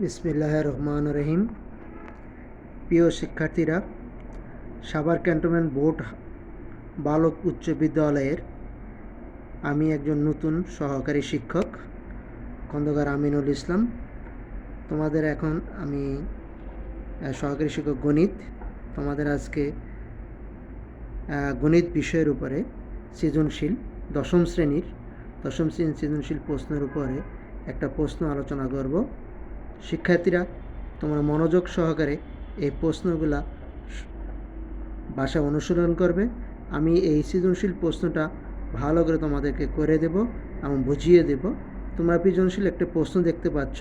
বিসমিল্লাহির রহমানির রহিম। প্রিয় শিক্ষার্থীরা, সাভার ক্যান্টনমেন্ট বোর্ড বালক উচ্চ বিদ্যালয়ের আমি একজন নতুন সহকারী শিক্ষক খন্দকার আমিনুল ইসলাম। তোমাদের এখন আমি সহকারী শিক্ষক গণিত। তোমাদের আজকে গণিত বিষয়ের উপরে সৃজনশীল দশম শ্রেণীর সৃজনশীল প্রশ্নের উপরে একটা প্রশ্ন আলোচনা করব। শিক্ষার্থীরা, তোমরা মনোযোগ সহকারে এই প্রশ্নগুলা বাসায় অনুসরণ করবে। আমি এই সৃজনশীল প্রশ্নটা ভালো করে তোমাদেরকে করে দেব এবং বুঝিয়ে দেব। তোমরা সৃজনশীল একটা প্রশ্ন দেখতে পাচ্ছ।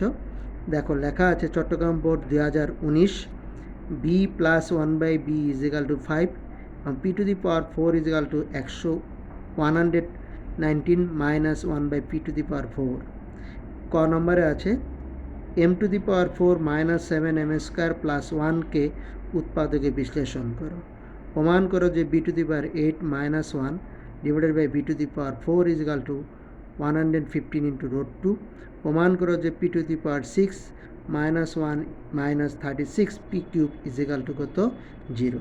দেখো, লেখা আছে Chittagong board 2019 B plus 1/b is equal to 5 এবং p to the power 4 is equal to 119 minus 1/p to the power 4। ক নম্বরে আছে m to the power 4 minus 7m square plus 1কে উৎপাদকে বিশ্লেষণ করো। প্রমাণ করো যে b to the power 8 minus 1 divided by b to the power 4 is equal to 115 into root 2। প্রমাণ করো যে p to the power 6 minus 1 minus 36 p cube is equal two কত? 0।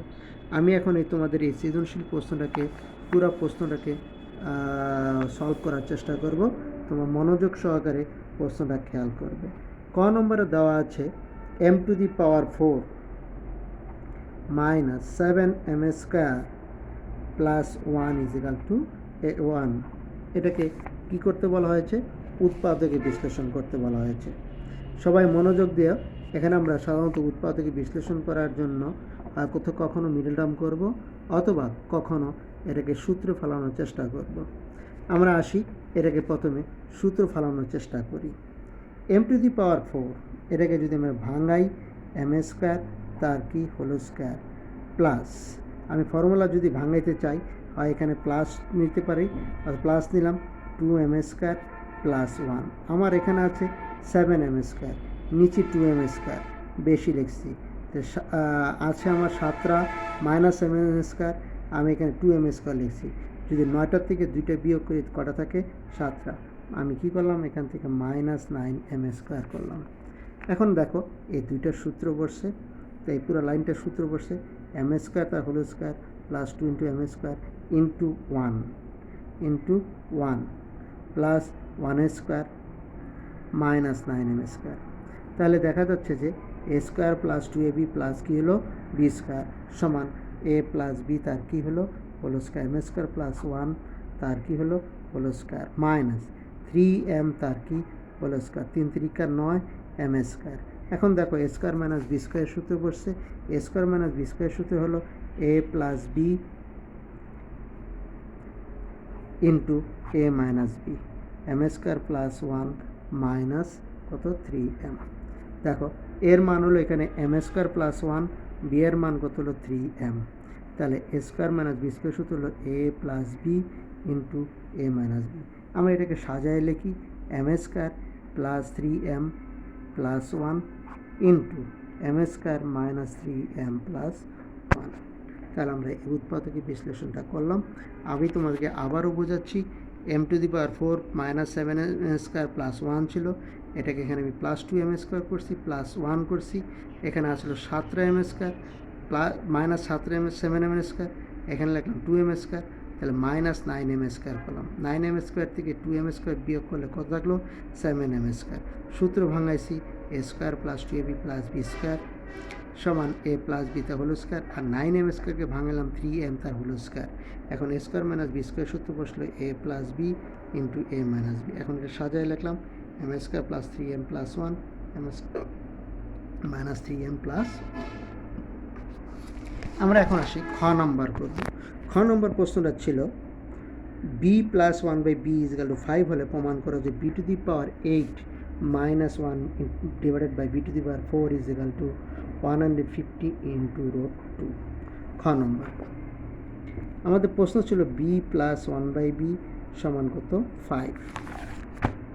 আমি এখন তোমাদের এই সৃজনশীল পুরো প্রশ্নটাকে সলভ করার চেষ্টা করব। তোমরা মনোযোগ সহকারে প্রশ্নটা খেয়াল করবে। ক নম্বরে দেওয়া আছে m to the power 4 minus 7m square plus 1 is equal two 1। এটাকে কি করতে বলা হয়েছে? উৎপাদকে বিশ্লেষণ করতে বলা হয়েছে। সবাই মনোযোগ দিয়ে, এখানে আমরা সাধারণত উৎপাদকে বিশ্লেষণ করার জন্য কখনো মিডল টার্ম করব অথবা কখনো এটাকে সূত্র ফেলানোর চেষ্টা করব। আমরা আসি, এটাকে প্রথমে সূত্র ফেলানোর চেষ্টা করি। m টু দি পাওয়ার 4 এটাকে যদি আমরা ভাঙাই m স্কোয়ার তার কি হোল স্কোয়ার প্লাস, আমি ফর্মুলা যদি ভাঙাইতে চাই হয় এখানে প্লাস নিতে পারি, আর প্লাস নিলাম 2m স্কোয়ার প্লাস 1। আমার এখানে আছে 7m স্কোয়ার, নিচে 2m স্কোয়ার বেশি লিখছি, তো আছে আমার 7টা মাইনাস m স্কোয়ার, আমি এখানে 2m স্কোয়ার লিখছি। যদি 9টার থেকে 2টা বিয়োগ করি কটা থাকে? 7টা। আমি কি করলাম? এখান থেকে মাইনাস 9m স্কোয়ার করলাম। এখন দেখো, এই দুইটার সূত্র বসছে, তো এই পুরো লাইনটার সূত্র বসছে m স্কোয়ার তার whole square plus 2 into m square into 1 plus 1 square minus 9m square. তাহলে দেখা যাচ্ছে যে a square plus 2ab plus কী হলো? b স্কোয়ার সমান a প্লাস b তার কী হলো? Whole square. m square plus 1 তার কী হলো? হোল স্কোয়ার মাইনাস 3m তার কি? Whole square. 3 3 9 m square. এখন দেখো, a square minus b square সূত্র বসছে। a square minus b square সূত্র হলো a plus b into a minus b, m square plus 1 minus কত? 3m। দেখো, এর মান হলো এখানে m স্কোয়ার প্লাস 1, b এর মান কত হলো? 3m। তাহলে a square minus b square সূত্র হলো a plus b into a minus b। আমরা এটাকে সাজায় লিখি m square plus 3m plus 1 into m square minus 3m plus 1। তাহলে আমরা এই উৎপাদকে বিশ্লেষণটা করলাম। আমি তোমাদেরকে আবারও বোঝাচ্ছি, m to the power 4 minus 7m square plus 1 ছিল, এটাকে এখানে আমি প্লাস 2m স্কোয়ার করছি, প্লাস 1 করছি। এখানে আসলো 7m square plus minus 7m square, এখানে লিখলাম 2m স্কোয়ার, তাহলে মাইনাস 9m স্কোয়ার করলাম। 9m স্কোয়ার থেকে 2m স্কোয়ার বিয়োগ করলে কত থাকলো? 7m square. সূত্র ভাঙাইছি a square plus 2ab plus b square সমান a প্লাস b তার হোল স্কোয়ার, আর 9m স্কোয়ারকে ভাঙালাম 3m তার হোল স্কোয়ার। এখন a square minus b square সূত্র বসলো a plus b into a minus b। এখন এটা সাজায় লিখলাম m square plus 3m plus 1 m minus 3m plus. আমরা এখন আসি খ নম্বর করব। খ নম্বর প্রশ্নটা ছিল b প্লাস 1/b ইজ ইকাল টু 5 হলে প্রমাণ করো যে b to the power 8 minus 1 divided by b to the power 4 is equal to 150 into root 2। খ নম্বর আমাদের প্রশ্ন ছিল b প্লাস 1/b সমান কত? 5।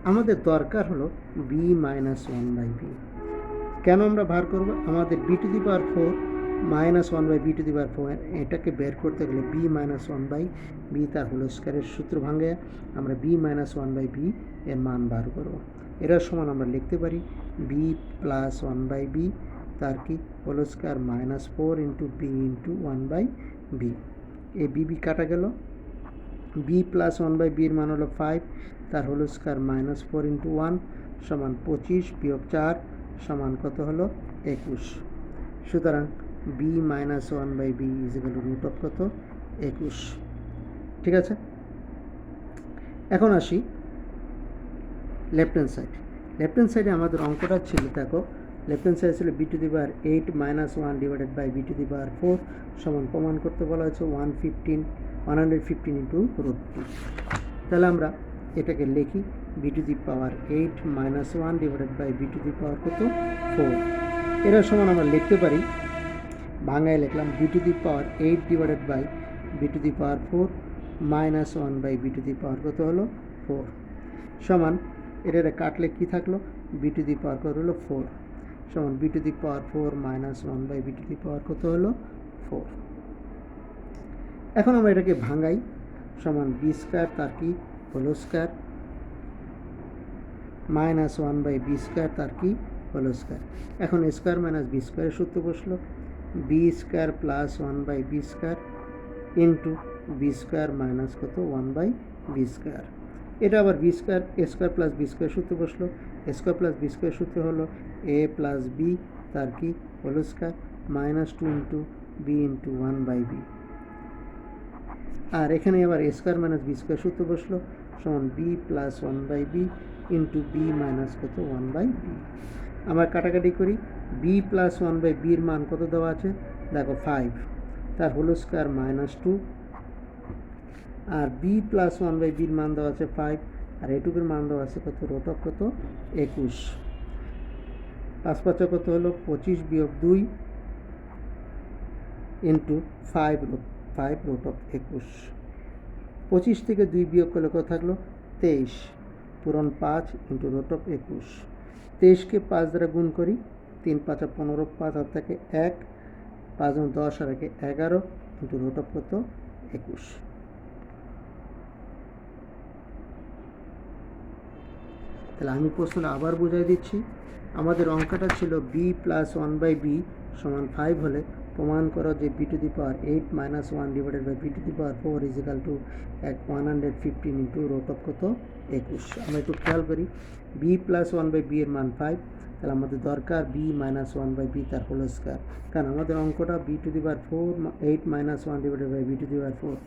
আমাদের দরকার হলো b মাইনাস 1/b। কেন আমরা ভার করব? আমাদের b to the power 4 minus one by B to the power 4, এটাকে বের করতে গেলে b minus one by B তার হোল স্কোয়ারের সূত্র ভাঙে আমরা b minus one by B এর মান বার করব। এটার সমান আমরা লিখতে পারি b plus one by B তার কি whole square minus 4 into B into one by b. এই বি কাটা গেল, বি প্লাস ওয়ান বাই বির মান হলো 5 তার হোল স্কোয়ার মাইনাস 4 ইন্টু 1 সমান 25 বিয়োগ 4 সমান কত হলো 21। সুতরাং b minus one by b is equal to root of কত 21। ঠিক আছে, এখন আসি left hand side. Left hand সাইডে আমাদের অঙ্কটা ছিল, দেখো লেফট হ্যান্ড সাইড ছিল b to the power 8 minus 1 divided by B to the power 4 সমান প্রমাণ করতে বলা হয়েছে 115 ইন্টু রুট 2। তাহলে আমরা এটাকে লিখি b to the power 8 minus 1 divided by B to the power কত 4। এটার সমান আমরা লিখতে পারি, বাংলায় লিখলাম b to the power 8 divided by B to the power 4 minus 1 by B to the power কত হলো 4 সমান এটা কাটলে কি থাকলো বি টু দি পাওয়ার কত হলো 4 সমান b to the power 4 minus 1 by B to the power কত হলো 4। এখন আমরা এটাকে ভাঙাই, সমান বি স্কোয়ার তার কি whole square minus 1 by B square তার কি হোল স্কোয়ার। এখন স্কোয়ার মাইনাস বি স্কোয়ারের সূত্র বসলো B square plus 1 by B square into B square minus কত 1 বাই বি স্কোয়ার। এটা আবার B square square plus B square সূত্র বসলো, স্কোয়ার প্লাস বি স্কোয়ার সূত্র হলো এ প্লাস বি তার কি whole square minus 2 into B into 1 by b. আর এখানে আবার স্কোয়ার মাইনাস বি স্কোয়ার সূত্র বসলো সমান B plus 1 by B into B minus কত 1 বাই বি। আমরা কাটাকাটি করি, বি প্লাস 1 বাই বির মান কত দেওয়া আছে দেখো 5 তার হোল স্কোয়ার মাইনাস 2, আর বি প্লাস 1 বাই বির মান দেওয়া আছে 5 আর এটুকুর মান দেওয়া আছে কত রুট অফ কত 21। 5 5 কত হলো 25 বিয়োগ 2 ইন্টু 5 রুট অফ 21। 25 থেকে 2 বিয়োগ করলে কত থাকলো 23 পূরণ 5 ইন্টু রুট অফ 21। 23কে 5 দ্বারা গুণ করি, 3 5 15, 5 হাত থেকে 1, 5 10 আর 1 11 ইন্টু রুট অফ কত 21। তাহলে আমি প্রশ্নটা আবার বুঝাই দিচ্ছি, আমাদের অঙ্কটা ছিল বি প্লাস 1 বাই বি সমান 5 হলে প্রমাণ করো যে B to the power 8 minus 1 divided by B to the power 4 is equal to 115 into root of কত 21। আমরা একটু খেয়াল করি, বি প্লাস 1 বাই বি এর মান 5, তাহলে আমাদের দরকার বি মাইনাস 1 বাই বি তার হোল স্কোয়ার, কারণ আমাদের অঙ্কটা b to the power 8 minus 1 divided by B to the power 4।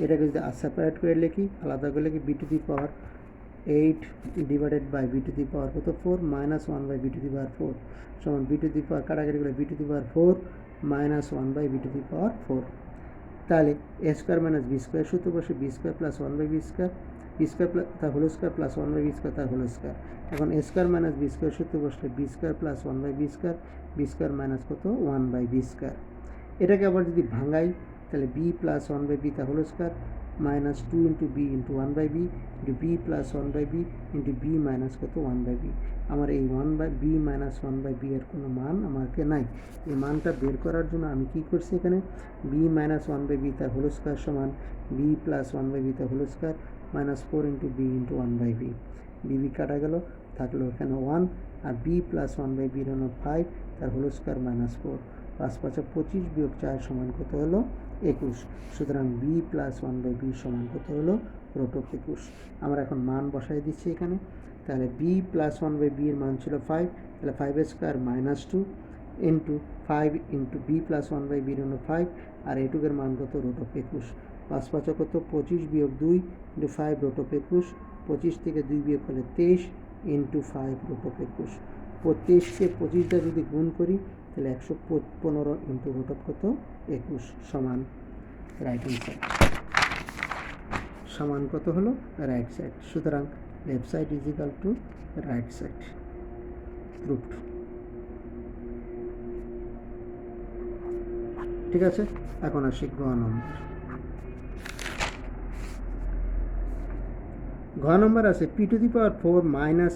এটাকে যদি সেপারেট করে লিখি, আলাদা করে লিখি b to the power 8 divided by B to the power কত 4 minus 1 by B to the power 4 সমান বি টু দি পাওয়ার কাটাকাটি করে b to the power 4 minus 1 by B to the power 4। তাহলে এ স্কোয়ার মাইনাস বি স্কোয়ার সূত্র বসে b square plus 1 by B square তার whole square plus 1 by B square তার whole square. এখন a square minus b square সূত্র বসলে b square plus 1 by B square minus কত 1 by B square. এটাকে আবার যদি ভাঙাই তাহলে বি প্লাস 1 বাই বি তার whole square minus 2 into B into 1 by B into B plus 1 by B into B minus কত 1 বাই বি। আমার এই 1 by B minus 1 by B এর কোনো মান আমাকে নাই। এই মানটা বের করার জন্য আমি কি করছি, এখানে বি মাইনাস 1 বাই বি তার হোল স্কোয়ার সমান বি প্লাস 1 বাই বি তার whole square minus 4 into B into 1 by B. B কাটা গেল, থাকলো এখানে 1 আর বি প্লাস 1 বাই বির হলো 5 তার হোল স্কোয়ার মাইনাস 4, 5 5 25 বিয়োগ 4 সমান কত হলো 21। সুতরাং বি প্লাস 1 বাই বি সমান কত হলো রুট অফ 21। আমরা এখন মান বসাই দিচ্ছি এখানে, তাহলে বি প্লাস 1 বাই বি এর মান ছিল 5, তাহলে 5 square minus 2 into 5 into B plus 1 by বির হলো 5 আর এটুকের মান কত রুট অফ 21। 5 5 কত 25 বিয়োগ 2 ইন্টু 5 রুট অফ 21। 25 থেকে 2 বিয়োগ করলে 23 ইন্টু 5 রুট অফ 21। 23কে 25 দ্বারা যদি গুণ করি তাহলে 115 ইন্টু রুট অফ কত 21 সমান রাইট হ্যান্ড সাইড সমান কত হলো রাইট সাইড। সুতরাং left side is equal to right side proofed. ঠিক আছে, এখন আসি গ নম্বর। ঘ নম্বর আছে p to the power 4 minus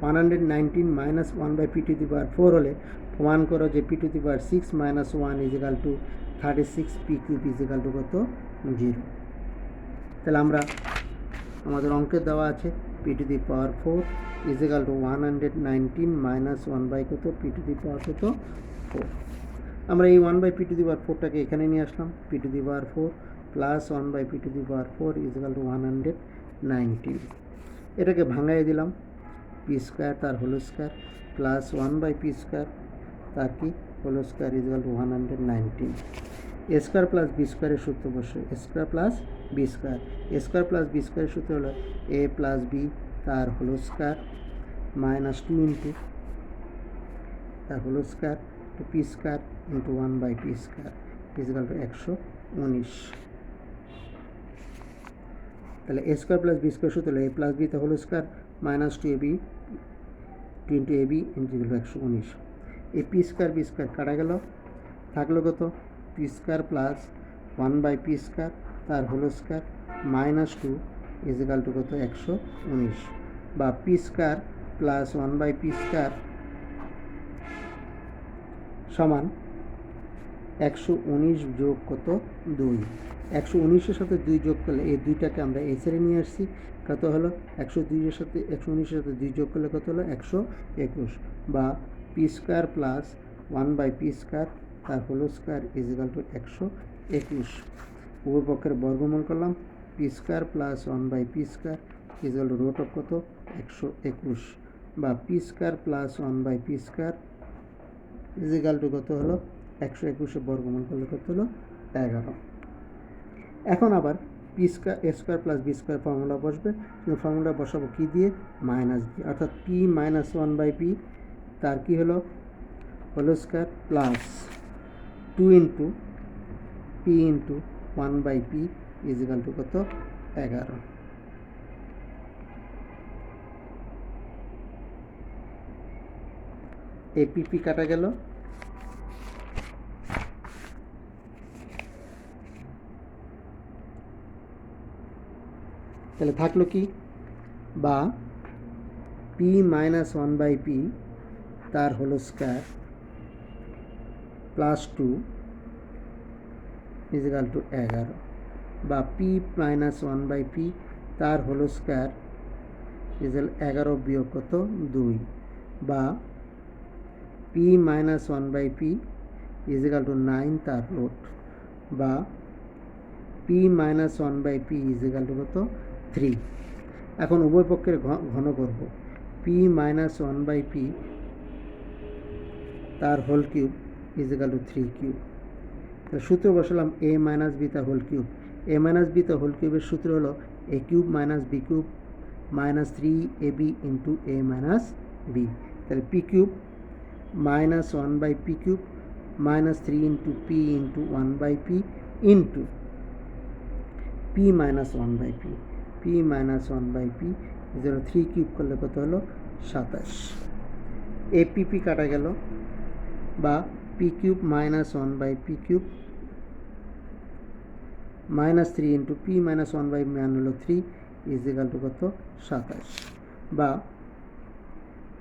119 minus 1 by p to the power 4 হলে প্রমাণ করো যে P to the power 6 minus 1 is equal to 36 P cube is equal to কত 0। তাহলে আমরা আমাদের অঙ্কে দেওয়া আছে p to the power 4 is equal to 119 minus 1 by কত পি টু দি পাওয়ার কত 4। আমরা এই 1 by p to the power 4টাকে এখানে নিয়ে আসলাম, p to the power 4 plus 1 by p to the power 4 is equal to 119। এটাকে ভাঙাই দিলাম, পি স্কোয়ার তার whole square plus 1 by P square তার কি whole square is equal to 119। A square plus B স্কোয়ারের সূত্র বসে a square plus B square, A square plus B স্কোয়ারের সূত্র হলো এ প্লাস বি তার হোল স্কোয়ার মাইনাস 2 ইন্টু তার whole square to P square into 1 by P square is equal to 119। তাহলে এ square plus B square সূত্র হলো A plus B তার whole square minus 2 AB 2 into AB is equal to 119। এই P square B square কাটা গেল, থাকলো কত p square plus 1 by P square তার whole square minus 2 is equal to কত 119, বা P square plus 1 by P square সমান 119 যোগ কত 2। 119-এর সাথে 2 যোগ করলে এই দুইটাকে আমরা এসে নিয়ে আসছি, কত হলো 102-এর সাথে 119-এর সাথে 2 যোগ করলে কত হলো 121, বা P square plus 1 by P square তার হোল স্কোয়ার ইজিক্যাল টু 121। উভয় পক্ষের বর্গমূল করলাম, P square plus 1 by P square is equal to root of কত 121, বা P square plus 1 by P square is equal to কত হলো 121 বর্গমূল করলে কত হলো 11। এখন আবার পি স্কোয়ার এ square plus B square formula বসবে, কিন্তু ফর্মুলা বসাবো কী দিয়ে মাইনাস দিয়ে, অর্থাৎ পি মাইনাস 1 বাই পি তার কী হলো whole square plus 2 into P into 1 by P is equal to কত 11। এ পি পি কাটা গেল, তাহলে থাকলো কি, বা পি মাইনাস 1 বাই পি তার whole square plus 2 is equal to 11, বা পি মাইনাস 1 বাই পি তার হোল স্কোয়ার ইজিক্যাল 11 বিয়োগ কত 2, বা P minus 1 by P is equal to 9 তার রুট, বা P minus 1 by P is equal to কত 3। এখন উভয় পক্ষের ঘন করব, পি মাইনাস 1 বাই পি তার whole cube is equal to 3 cube. তাহলে সূত্র বসালাম এ মাইনাস বি তার whole cube, a minus b তার হোল কিউবের সূত্র হলো a cube minus b cube minus 3 a b into a minus b. তাহলে p cube minus 1 by P cube minus 3 into P into 1 by p into P minus 1 by p, p minus 1 by p is 3 cube করলে কত হলো 27। A P P কাটা গেল, বা P cube minus 1 by P cube minus 3 into P minus 1 by মান হলো 3 is equal to কত 27, বা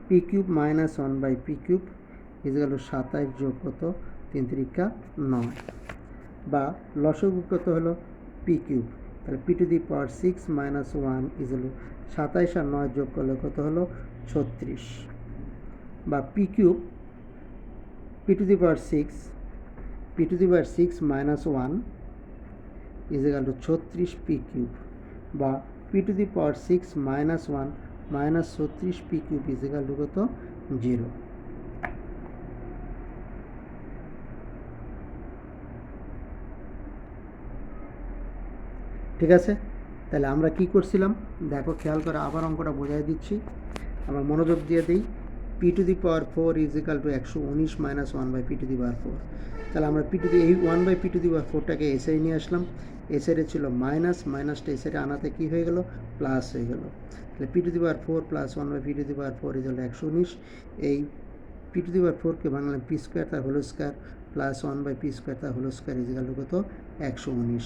P cube minus 1 by P cube is equal to 27 যোগ কত 3 3 9, বা লসগু কত হলো পি কিউব, তাহলে p to the power 6 minus 1 is equal to 27 আর 9 যোগ করলে কত হলো 36, বা P cube p to the power 6 minus 1 is equal to 36 P cube, বা p to the power 6 minus 1 minus 36 P cube is equal to কত 0। ঠিক আছে, তাহলে আমরা কি করছিলাম দেখো, খেয়াল করে আবার অঙ্কটা বোঝাই দিচ্ছি, আমরা মনোযোগ দিয়ে দিই। P to the power 4 is equal to 119 minus 1 by p to the power 4। তাহলে আমরা পি টু দি এই 1 by p to the power 4টাকে এসে নিয়ে আসলাম, এসেরে ছিল মাইনাস, মাইনাসটা এসেরে আনাতে কী হয়ে গেল প্লাস হয়ে গেল। তাহলে p to the power 4 plus 1 by p to the power 4 is 119। এই পি টু দি পাওয়ার 4কে বাংলাম পি স্কোয়ার তার whole square plus 1 by P square তার হোল স্কোয়ার ইজিক্যাল টু কত 119।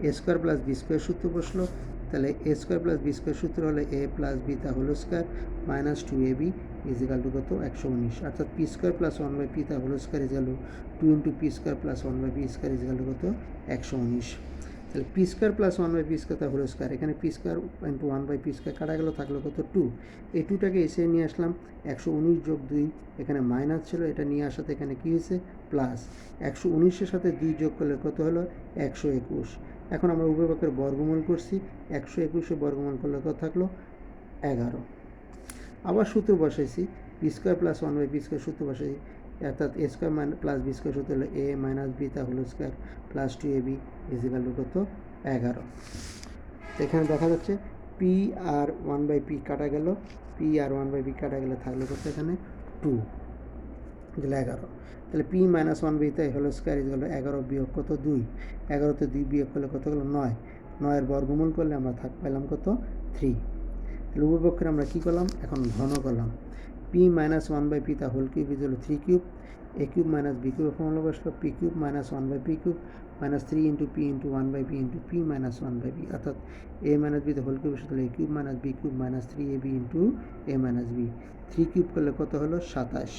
A square plus B square সূত্র বসলো, তাহলে এ square plus B square সূত্র হলে এ প্লাস বি তা whole square minus 2ab is equal to কত 119, অর্থাৎ পি স্কোয়ার প্লাস 1/p তা whole square is equal to 2 into P square plus 1/p square is equal to কত 119। তাহলে P square plus 1/p square তা whole square, এখানে P square into 1/p square কাটা গেল, থাকলো কত 2। এই 2টাকে এসে নিয়ে আসলাম 119 যোগ 2, এখানে মাইনাস ছিল, এটা নিয়ে আসাতে এখানে কী হয়েছে প্লাস। 119-এর সাথে 2 যোগ করলে কত হলো 121। এখন আমরা উভয় পক্ষের বর্গমূল করছি, 121-এ বর্গমূল করলে কত থাকলো 11। আবার সূত্র বসাইছি, P square plus 1/p square সূত্র বসাইছি, অর্থাৎ A square plus B square সূত্র হলো এ মাইনাস বি তা whole square plus 2ab is equal to কত 11। তো এখানে দেখা যাচ্ছে পি আর 1/p কাটা গেল, পি আর 1/p কাটা গেলে থাকলো কত এখানে 2, তাহলে 11। তাহলে পি মাইনাস 1/p তাই হোল স্কোয়ার ইজিক্যাল টু 11 বিয়োগ কত 2, 11তে 2 বিয়োগ করলে কত হলো 9, 9-এর বর্গমূল করলে আমরা পেলাম কত 3। তাহলে উভয় পক্ষের আমরা কী করলাম এখন ঘন করলাম, পি মাইনাস 1/p তা হোল কিউব ইজ হলো 3 cube, a cube minus b cube formula বসলো, p cube minus 1/p cube minus 3 into P into 1/p into P minus 1/p, অর্থাৎ এ মাইনাস বি তা হোল কিউব সাথে a cube minus b cube minus 3ab into a minus b, 3 cube করলে কত হলো 27।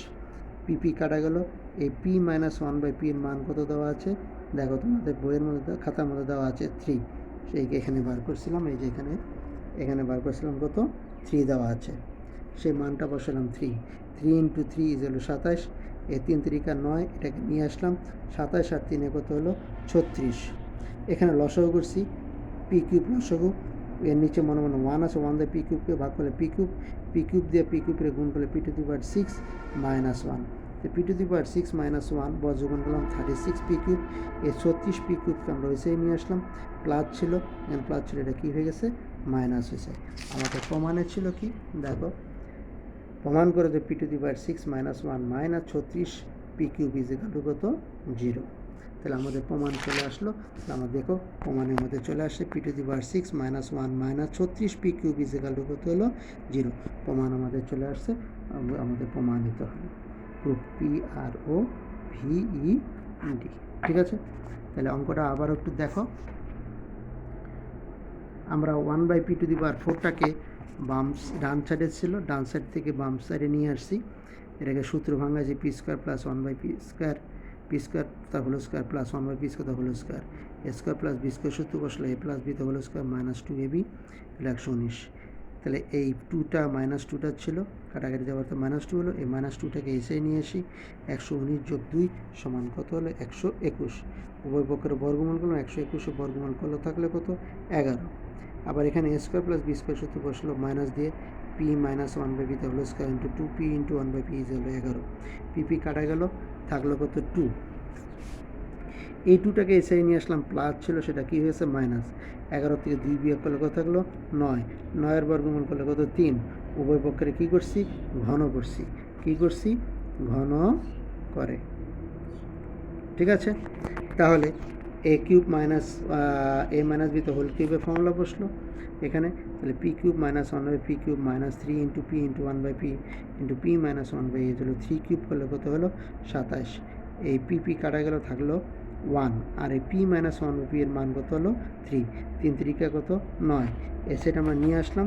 P কাটা গেল, এই P minus 1/p এর মান কত দেওয়া আছে দেখো তোমাদের বইয়ের মধ্যে খাতার মধ্যে দেওয়া আছে 3, সেইকে এখানে বার করছিলাম, এই যে এখানে বার করছিলাম কত 3 দেওয়া আছে, সেই মানটা বসালাম 3 ইন্টু 3 ইজ হলো 27, এই 3 3 9, এটাকে নিয়ে আসলাম 27 আর 3 কত হলো 36। এখানে লসাগু করছি, পি কিউব লসাগু, এর নিচে মনে 1 আছে, 1 দিয়ে পি কিউবকে ভাগ করলে পি কিউব দিয়ে পি কিউবের গুণ করলে P to the power 6 minus 1, তো P to the power 6 minus 1 বর্গমূল করলাম 36 পি কিউব, এই 36 পি কিউবকে আমরা ওইসে নিয়ে আসলাম, প্লাস ছিল এখানে প্লাস ছিল, এটা কী হয়ে গেছে মাইনাস হয়েছে। আমাদের প্রমাণে ছিল কি দেখো, প্রমাণ করে যে P to the power 6 minus 1 minus 36 P cube is equal to কত 0। তাহলে আমাদের প্রমাণ চলে আসলো, তাহলে আমরা দেখো প্রমাণের মধ্যে চলে আসে P to the power 6 minus 1 minus 36 P cube is equal to কত হলো 0। প্রমাণ আমাদের চলে আসছে, আমাদের প্রমাণিত হলো প্রুফ পি আর ও ভিই ডি। ঠিক আছে, তাহলে অঙ্কটা আবার একটু দেখো, আমরা 1/p টু দি পাওয়ার 4টাকে ডান সাইডে ছিল, ডান সাইড থেকে বাম সাইডে নিয়ে আসছি, এটাকে সূত্র ভাঙাইছি p square plus 1/p square, p square তা whole square plus 1/p square তা হোল স্কোয়ার, এ স্কোয়ার প্লাস বি স্কোয়ার সূত্র বসলে এ প্লাস বি তা হোল স্কোয়ার মাইনাস 2ab 119। তাহলে এই 2টা মাইনাস 2টা ছিল, কাটাকাটি যাওয়ার তো মাইনাস 2 হলো, এই মাইনাস 2টাকে এসে নিয়ে আসি, 119 যোগ 2 সমান কত হলো 121, উভয় পক্ষের বর্গমূল করলাম, 121-এ বর্গমূল করলে থাকলে কত 11। আবার এখানে A square plus B square সূত্র বসলো মাইনাস দিয়ে, পি মাইনাস 1/p তা whole square into 2p into 1/p is হলো 11, পি কাটা গেল, থাকলো কত 2। এই 2টাকে এসে নিয়ে আসলাম, প্লাস ছিল সেটা কী হয়েছে মাইনাস, 11 থেকে 2 বিয়োগ করলে কত থাকলো 9, 9-এর বর্গমূল করলে কত 3, উভয় পক্ষের কী করছি ঘন করছি, ঘন করে। ঠিক আছে, তাহলে এ কিউব মাইনাস এ মাইনাস বি তো হোল কিউবের ফর্মুলা বসলো এখানে, তাহলে p cube minus 1/p cube minus 3 into P into 1/p into P minus 1/p হলো 3 কিউব করলে কত হলো 27, এই পি কাটা গেল, থাকলো 1, আর এই পি মাইনাস 1/p এর মান কত হলো 3, 3 3 কত 9, এ সেটা আমরা নিয়ে আসলাম,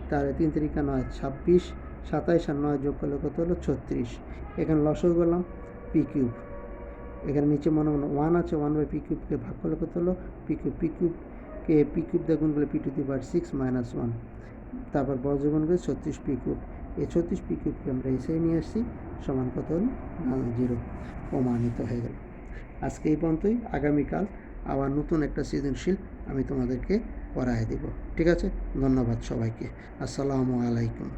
তাহলে 3 3 9 26, 27 আর 9 যোগ করলে কত হলো 36। এখানে লসাগু করলাম পি কিউব, এখানে নিচে মনে 1 আছে, 1/p কিউবকে ভাগ করলে কত হলো পি কিউবকে পি কিউব দিয়ে গুণ করলে P to the power 6 minus 1, তারপর বর্গমূল করে 36 পি কিউব, এই 36 পি কিউবকে আমরা এসে নিয়ে আসছি, সমান কত হলো 0, প্রমাণিত হয়ে গেল। আজকে এই পর্যন্তই, আগামীকাল আবার নতুন একটা সৃজনশীল আমি তোমাদেরকে করায় দেব। ঠিক আছে, ধন্যবাদ সবাইকে, আসসালামু আলাইকুম।